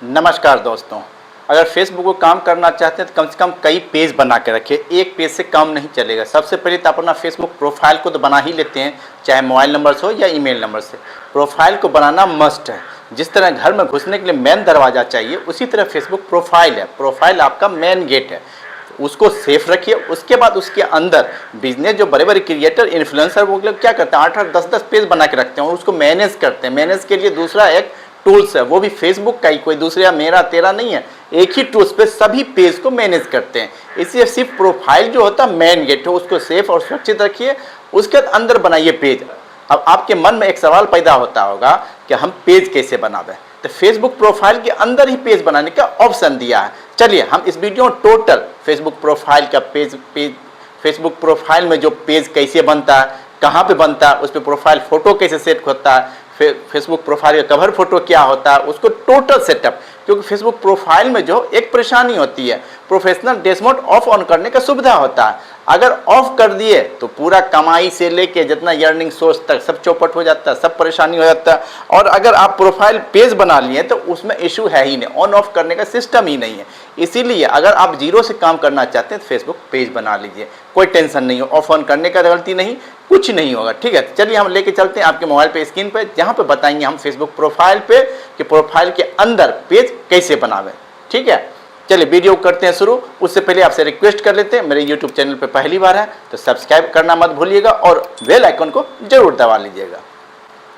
नमस्कार दोस्तों, अगर फेसबुक को काम करना चाहते हैं तो कम से कम कई पेज बना के रखिए। एक पेज से काम नहीं चलेगा। सबसे पहले तो अपना फेसबुक प्रोफाइल को तो बना ही लेते हैं, चाहे मोबाइल नंबर से हो या ईमेल नंबर से। प्रोफाइल को बनाना मस्ट है। जिस तरह घर में घुसने के लिए मेन दरवाज़ा चाहिए, उसी तरह फेसबुक प्रोफाइल है। प्रोफाइल आपका मेन गेट है, उसको सेफ रखिए। उसके बाद उसके अंदर बिजनेस जो बड़े बड़े क्रिएटर इन्फ्लुएंसर वो लोग क्या करते हैं, 8-8 10-10 पेज बना के रखते हैं और उसको मैनेज करते हैं। मैनेज के लिए दूसरा एक टूल्स है, वो भी फेसबुक का ही, कोई दूसरा मेरा तेरा नहीं है। एक ही टूल्स पे सभी पेज को मैनेज करते हैं। इसलिए सिर्फ प्रोफाइल जो होता है मेन गेट है, उसको सेफ और सुरक्षित रखिए। उसके अंदर बनाइए पेज। अब आपके मन में एक सवाल पैदा होता होगा कि हम पेज कैसे बनावें, तो फेसबुक प्रोफाइल के अंदर ही पेज बनाने का ऑप्शन दिया है। चलिए हम इस वीडियो में टोटल फेसबुक प्रोफाइल का फेसबुक प्रोफाइल में जो पेज कैसे बनता है, कहाँ पे बनता है, उस पर प्रोफाइल फोटो कैसे सेट होता है, फेसबुक प्रोफाइल का कवर फोटो क्या होता है, उसको टोटल सेटअप। क्योंकि फेसबुक प्रोफाइल में जो एक परेशानी होती है, प्रोफेशनल डैशबोर्ड ऑफ ऑन करने का सुविधा होता है। अगर ऑफ कर दिए तो पूरा कमाई से लेके जितना अर्निंग सोर्स तक सब चौपट हो जाता है, सब परेशानी हो जाता है। और अगर आप प्रोफाइल पेज बना लिए तो उसमें इशू है ही नहीं, ऑन ऑफ करने का सिस्टम ही नहीं है। इसीलिए अगर आप जीरो से काम करना चाहते हैं तो फेसबुक पेज बना लीजिए, कोई टेंशन नहीं हो। ऑफ ऑन करने का गलती नहीं, कुछ नहीं होगा। ठीक है, चलिए हम लेके चलते हैं आपके मोबाइल पे स्क्रीन पे, जहाँ पे बताएंगे हम फेसबुक प्रोफाइल पे कि प्रोफाइल के अंदर पेज कैसे बनावे। ठीक है, चलिए वीडियो करते हैं शुरू। उससे पहले आपसे रिक्वेस्ट कर लेते हैं, मेरे यूट्यूब चैनल पे पहली बार है तो सब्सक्राइब करना मत भूलिएगा और बेल आइकन को जरूर दबा लीजिएगा।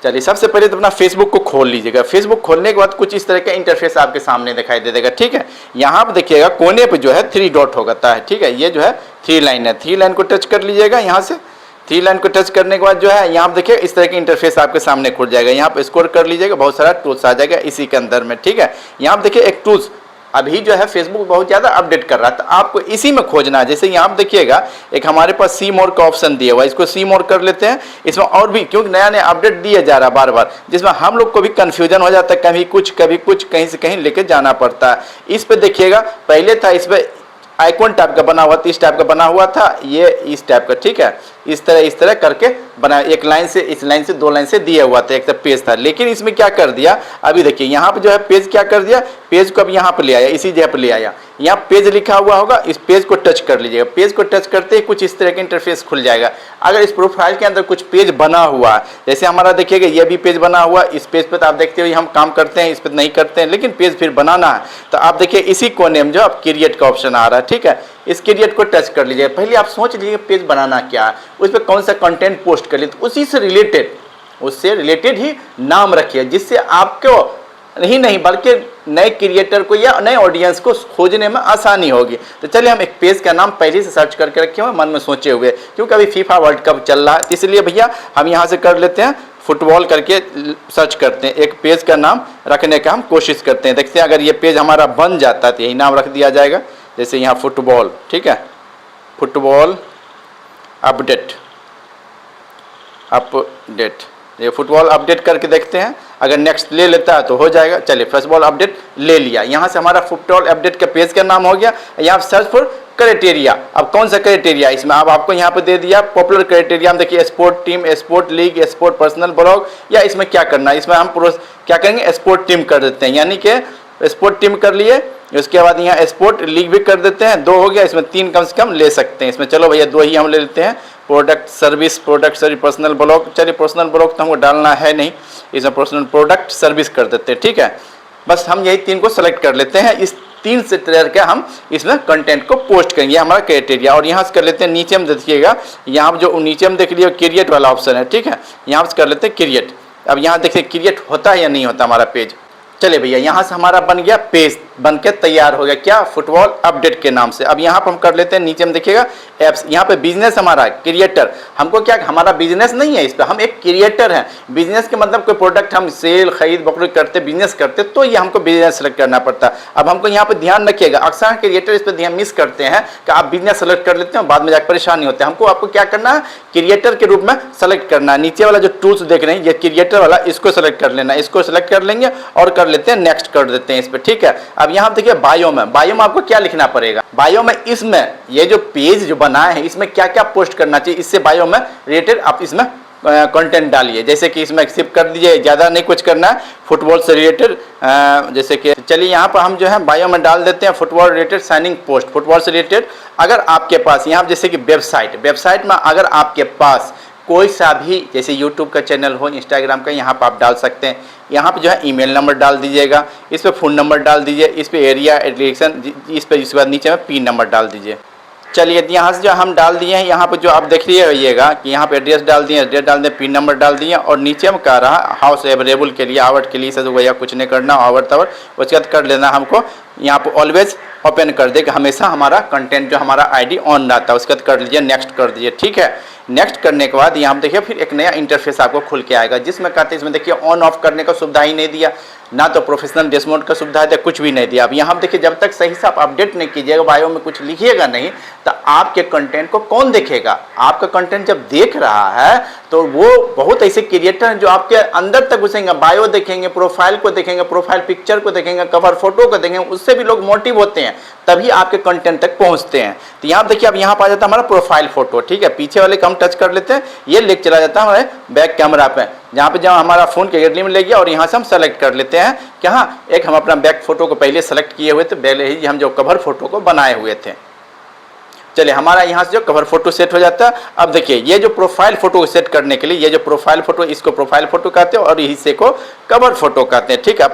चलिए सबसे पहले तो अपना फेसबुक को खोल लीजिएगा। फेसबुक खोलने के बाद कुछ इस तरह का इंटरफेस आपके सामने दिखाई दे देगा। ठीक है, यहाँ पर देखिएगा कोने पे जो है 3 डॉट होता है। ठीक है, ये जो है 3 लाइन है, 3 लाइन को टच कर लीजिएगा। यहाँ से 3 लाइन को टच करने के बाद जो है यहाँ पे देखिए इस तरह के इंटरफेस आपके सामने खुल जाएगा। यहाँ पे स्क्रॉल कर लीजिएगा, बहुत सारा टूल्स आ जाएगा इसी के अंदर में। ठीक है, यहाँ पे देखिए एक टूल्स अभी जो है फेसबुक बहुत ज़्यादा अपडेट कर रहा है, तो आपको इसी में खोजना है। जैसे यहाँ पे देखिएगा एक हमारे पास सी मोर का ऑप्शन दिया हुआ है, इसको सी मोर कर लेते हैं। इसमें और भी क्योंकि नया नया अपडेट दिया जा रहा है बार बार, जिसमें हम लोग को भी कन्फ्यूजन हो जाता है, कभी कुछ कहीं से कहीं लेके जाना पड़ता है। इस पर देखिएगा पहले था इस पर आइकॉन टाइप का बना हुआ था, इस टाइप का बना हुआ था, ये इस टाइप का। ठीक है, इस तरह करके बना, एक लाइन से इस लाइन से 2 लाइन से दिया हुआ था, एक तो पेज था। लेकिन इसमें क्या कर दिया, अभी देखिए यहाँ पे जो है पेज क्या कर दिया, पेज को अब यहाँ पे ले आया, इसी जगह पे ले आया। यहाँ पेज लिखा हुआ होगा, इस पेज को टच कर लीजिएगा। पेज को टच करते ही कुछ इस तरह का इंटरफेस खुल जाएगा। अगर इस प्रोफाइल के अंदर कुछ पेज बना हुआ है, जैसे हमारा देखिएगा ये भी पेज बना हुआ, इस पेज पे तो आप देखते हो हम काम करते हैं, इस पर नहीं करते हैं, लेकिन पेज फिर बनाना है तो आप देखिए इसी कोने में जो आप क्रिएट का ऑप्शन आ रहा है। ठीक है, इस क्रिएट को टच कर लीजिए। पहले आप सोच लीजिए पेज बनाना क्या है, उस पर कौन सा कंटेंट पोस्ट कर लिए, तो उससे रिलेटेड ही नाम रखिए, जिससे आपको नहीं बल्कि नए क्रिएटर को या नए ऑडियंस को खोजने में आसानी होगी। तो चलिए हम एक पेज का नाम पहले से सर्च करके रखे हुए मन में सोचे हुए, क्योंकि अभी फीफा वर्ल्ड कप चल रहा है, इसलिए भैया हम यहाँ से कर लेते हैं फुटबॉल करके सर्च करते हैं। एक पेज का नाम रखने का हम कोशिश करते हैं, देखते हैं अगर ये पेज हमारा बन जाता है तो यही नाम रख दिया जाएगा। जैसे यहाँ फुटबॉल, ठीक है, फुटबॉल अपडेट, ये फुटबॉल अपडेट करके देखते हैं, अगर नेक्स्ट ले लेता है तो हो जाएगा। चलिए फुटबॉल अपडेट ले लिया, यहाँ से हमारा फुटबॉल अपडेट का पेज का नाम हो गया। यहाँ सर्च फॉर क्राइटेरिया, अब कौन सा क्राइटेरिया इसमें अब आपको यहाँ पे दे दिया पॉपुलर क्राइटेरिया। हम देखिए sport team, sport league, sport personal blog, या इसमें क्या करना है, इसमें हम क्या करेंगे स्पोर्ट टीम कर देते हैं, यानी कि स्पोर्ट टीम कर लिए। उसके बाद यहाँ स्पोर्ट लीग भी कर देते हैं, 2 हो गया, इसमें 3 कम से कम ले सकते हैं। इसमें चलो भैया 2 ही हम ले लेते हैं। प्रोडक्ट सर्विस पर्सनल ब्लॉग, चलिए पर्सनल ब्लॉग तो हमको डालना है नहीं, इसमें पर्सनल प्रोडक्ट सर्विस कर देते हैं। ठीक है, बस हम यही 3 को सेलेक्ट कर लेते हैं। इस 3 से तरह के हम इसमें कंटेंट को पोस्ट करेंगे, हमारा क्राइटेरिया। और यहाँ से कर लेते हैं, नीचे में देखिएगा, यहाँ जो नीचे में देख लीजिए क्रिएट वाला ऑप्शन है। ठीक है, यहाँ से कर लेते हैं क्रिएट। अब यहाँ देखिए क्रिएट होता है या नहीं होता हमारा पेज। चलिए भैया यहाँ से हमारा बन गया पेज, बन के तैयार हो गया, क्या फुटबॉल अपडेट के नाम से। अब यहाँ पर हम कर लेते हैं, नीचे में देखिएगा एप्स, यहाँ पे बिजनेस हमारा क्रिएटर, हमको क्या हमारा बिजनेस नहीं है, इस पर हम एक क्रिएटर हैं। बिजनेस के मतलब कोई प्रोडक्ट हम सेल खरीद बकरीद करते, बिजनेस करते, तो ये हमको बिजनेस सेलेक्ट करना पड़ता है। अब हमको यहाँ पे ध्यान रखिएगा, अक्सर क्रिएटर इस पर ध्यान मिस करते हैं कि आप बिजनेस सेलेक्ट कर लेते हैं, बाद में जाकर परेशानी होते हैं। हमको आपको क्या करना है, क्रिएटर के रूप में सेलेक्ट करना है। नीचे वाला जो टूल्स देख रहे हैं ये क्रिएटर वाला, इसको सेलेक्ट कर लेना, इसको सेलेक्ट कर लेंगे और कर लेते हैं नेक्स्ट कर देते हैं इस पर। ठीक है, अब यहाँ देखिए बायो में आपको क्या लिखना पड़ेगा, बायो में इसमें ये जो पेज जो बनाए हैं इसमें क्या क्या पोस्ट करना चाहिए, इससे बायो में रिलेटेड आप इसमें कंटेंट डालिए। जैसे कि इसमें एक्सेप्ट कर दीजिए, ज़्यादा नहीं कुछ करना है, फुटबॉल से रिलेटेड जैसे कि चलिए यहाँ पर हम जो है बायो में डाल देते हैं football related signing post, football से रिलेटेड। अगर आपके पास यहाँ जैसे कि वेबसाइट में अगर आपके पास कोई सा भी जैसे यूट्यूब का चैनल हो, इंस्टाग्राम का, यहाँ पर आप डाल सकते हैं। यहाँ पे जो है ईमेल नंबर डाल दीजिएगा, इस पर फ़ोन नंबर डाल दीजिए, इस पर एरिया एड्रेक्शन, इस पर इसके बाद नीचे में पिन नंबर डाल दीजिए। चलिए यहाँ से जो हम डाल दिए हैं, यहाँ पे जो आप देख रहिएगा कि यहाँ पे एड्रेस डाल दिए, पिन नंबर डाल दिए, और नीचे में कह रहा हाउस अवेलेबल के लिए, आवट के लिए से भैया कुछ नहीं करना, आवट तवर उसके बाद कर लेना हमको यहाँ पे ऑलवेज ओपन कर दे कि हमेशा हमारा कंटेंट जो हमारा आईडी ऑन रहता है, उसके बाद कर लीजिए नेक्स्ट कर दीजिए। ठीक है, नेक्स्ट करने के बाद यहाँ देखिए फिर एक नया इंटरफेस आपको खुल के आएगा, जिसमें कहते हैं इसमें देखिए ऑन ऑफ करने का सुविधा ही नहीं दिया, ना तो प्रोफेशनल डैशबोर्ड का सुविधा है, कुछ भी नहीं दिया। अब यहाँ देखिए जब तक सही से आप अपडेट नहीं कीजिएगा, बायो में कुछ लिखिएगा नहीं, तो आपके कंटेंट को कौन देखेगा। आपका कंटेंट जब देख रहा है तो वो बहुत ऐसे क्रिएटर हैं जो आपके अंदर तक घुसेंगे, बायो देखेंगे, प्रोफाइल को देखेंगे, प्रोफाइल पिक्चर को देखेंगे, कवर फोटो को देखेंगे, उससे भी लोग मोटिव होते हैं, तभी आपके कंटेंट तक पहुंचते हैं। तो यहाँ देखिए अब यहाँ पर आ जाता है हमारा प्रोफाइल फोटो। ठीक है, पीछे वाले को हम टच कर लेते हैं, ये लेके चला जाता है हमारे बैक कैमरा पे, जहाँ पे जहाँ हमारा फ़ोन के गैलरी में ले गया, और यहाँ से हम सेलेक्ट कर लेते हैं कि हाँ एक हम अपना बैक फोटो को पहले सेलेक्ट किए हुए थे, पहले ही हम जो कवर फोटो को बनाए हुए थे। चलिए हमारा यहाँ से जो कवर फोटो सेट हो जाता है। अब देखिए ये जो प्रोफाइल फोटो को सेट करने के लिए, ये जो प्रोफाइल फोटो, इसको प्रोफाइल फोटो कहते हैं और हिस्से को कवर फोटो कहते हैं। ठीक है,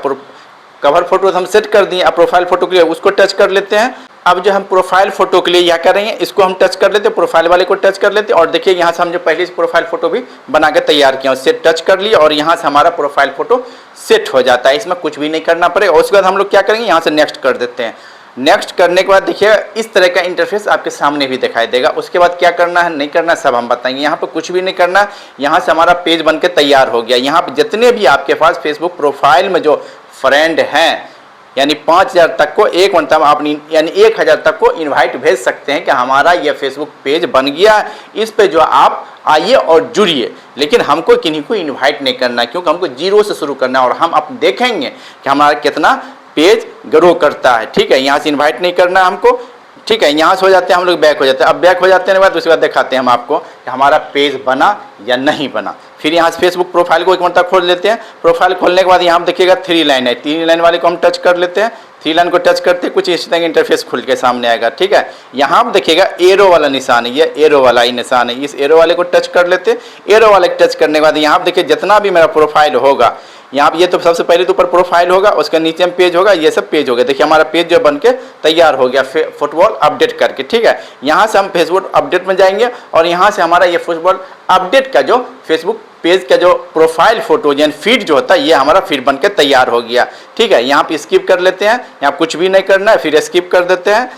कवर फोटो हम सेट कर दिए। अब प्रोफाइल फोटो के लिए उसको टच कर लेते हैं। अब जो हम प्रोफाइल फोटो के लिए क्या कर रहे हैं, इसको हम टच कर लेते हैं, प्रोफाइल वाले को टच कर लेते हैं, और देखिए यहाँ से हम जो पहले से प्रोफाइल फोटो भी बना के तैयार किया, उससे टच कर लिए, और यहाँ से हमारा प्रोफाइल फोटो सेट हो जाता है। इसमें कुछ भी नहीं करना पड़ेगा। और उसके बाद हम लोग क्या करेंगे, यहाँ से नेक्स्ट कर देते हैं। नेक्स्ट करने के बाद देखिए इस तरह का इंटरफेस आपके सामने भी दिखाई देगा। उसके बाद क्या करना है नहीं करना सब हम बताएंगे। यहाँ पे कुछ भी नहीं करना है, यहाँ से हमारा पेज बन के तैयार हो गया। यहाँ पे जितने भी आपके पास फेसबुक प्रोफाइल में जो फ्रेंड हैं, यानी 5000 तक को एक मतलब आप यानी 1000 तक को इनवाइट भेज सकते हैं कि हमारा ये फेसबुक पेज बन गया, इस पे जो आप आइए और जुड़िए। लेकिन हमको किन्हीं को इनवाइट नहीं करना है, क्योंकि हमको जीरो से शुरू करना है, और हम अब देखेंगे कि हमारा कितना पेज ग्रो करता है। ठीक है, यहाँ से इनवाइट नहीं करना है हमको। ठीक है, यहाँ से हो जाते हैं हम लोग बैक हो जाते हैं। अब बैक हो जाते हैं बाद उसके बाद दिखाते हैं हम आपको कि हमारा पेज बना या नहीं बना। फिर यहाँ से फेसबुक प्रोफाइल को एक मरतबा खोल लेते हैं। प्रोफाइल खोलने के बाद यहाँ देखिएगा 3 लाइन है, 3 लाइन वाले को हम टच कर लेते हैं। 3 लाइन को टच करते कुछ इस तरह का इंटरफेस खुल के सामने आएगा। ठीक है, यहाँ आप देखिएगा एरो वाला निशान है, ये एरो वाला ही निशान है, इस एरो वाले को टच कर लेते हैं। एरो वाले को टच करने के बाद यहाँ देखिए जितना भी मेरा प्रोफाइल होगा, यहाँ ये तो सबसे पहले तो ऊपर प्रोफाइल होगा, उसके नीचे में पेज होगा, ये सब पेज हो गया। देखिए हमारा पेज जो बन के तैयार हो गया फुटबॉल अपडेट करके। ठीक है, यहाँ से हम फेसबुक अपडेट में जाएंगे, और यहाँ से हमारा ये फुटबॉल अपडेट का जो फेसबुक पेज का जो प्रोफाइल फोटो यानी फीड जो होता है, ये हमारा फीड बन के तैयार हो गया। ठीक है, यहाँ पे स्किप कर लेते हैं, यहाँ कुछ भी नहीं करना है, फिर स्किप कर देते हैं,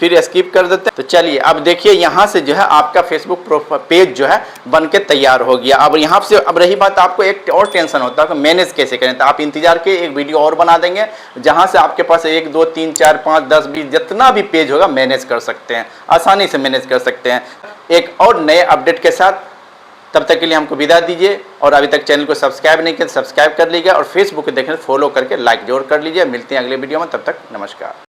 फिर स्किप कर देते हैं। तो चलिए अब देखिए यहाँ से जो है आपका फेसबुक पेज जो है बन के तैयार हो गया। अब यहाँ से अब रही बात, आपको एक और टेंशन होता है कि मैनेज कैसे करें, तो आप इंतजार के एक वीडियो और बना देंगे, जहाँ से आपके पास 1 2 3 4 5 10 20 जितना भी पेज होगा मैनेज कर सकते हैं, आसानी से मैनेज कर सकते हैं एक और नए अपडेट के साथ। तब तक के लिए हमको विदा दीजिए, और अभी तक चैनल को सब्सक्राइब नहीं किया तो सब्सक्राइब कर लीजिए, और फेसबुक को देखने फॉलो करके लाइक जरूर कर लीजिए। मिलते हैं अगले वीडियो में, तब तक नमस्कार।